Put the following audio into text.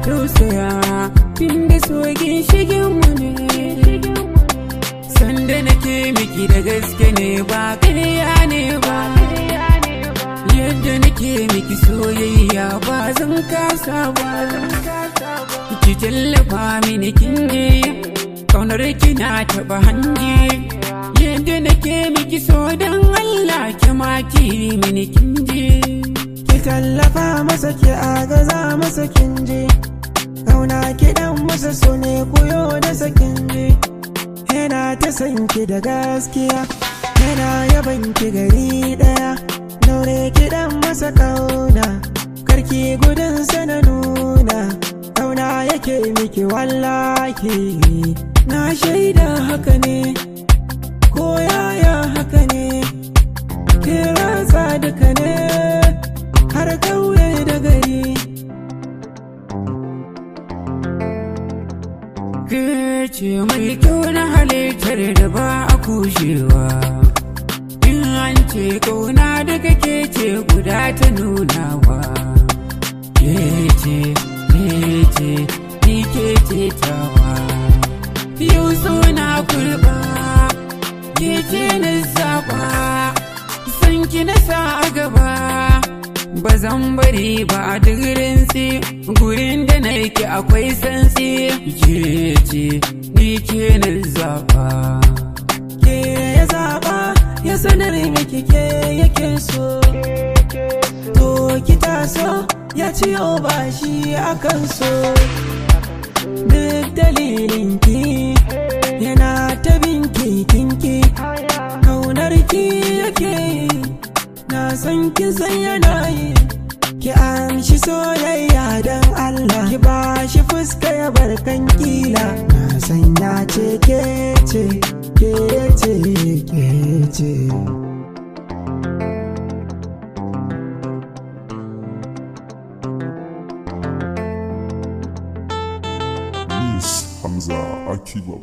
tausaya tunda sogin shigin mu ne. Sanda nake miki da gaske ne ba ƙarya ne ba, yadda nake miki soyayya ba zan kasa ba. Ki tallafa mini kin ne, kaunar kina taɓa hanji, yadda nake miki so don Allah ki maki mini kin ji. Ki tallafa masa ki agaza masa kin ji, kauna kiɗan masa so ne koyo da sakin ji. Yana ta san ki da gaskiya, yana yaban ki gari ɗaya, daure kiɗan masa kauna, karki gudun sana nuna, kauna yake miki wallahi. Na shaida haka ne, ko yaya haka ne, ke ratsa duka ne, har kauye da gari. Ke ce mai kyau na halittar da ba a kushewa, in an ce kauna da kake ce guda ta nunawa. Ke ce, ni ke ce tawa, yau suna kurba, ke ce na zaba, san ki na sa a gaba. Ba zan bari ba a duk rintsi, gurin da na yake akwai santsi. Ke ce, ni ke na zaba. Ke ya zaba, ya sanar miki ke yake so. To ki taso, ya ciyo ba shi akan so. Duk dalilin ki, yana ta binki kinki, kaunar ki yake, na san kin san yana yi. Ki amshi soyayya don Allah, ki ba shi fuska ya barkan kila. Na san ya ce ke ce, ke ce, ke ce. Hamza Akiba.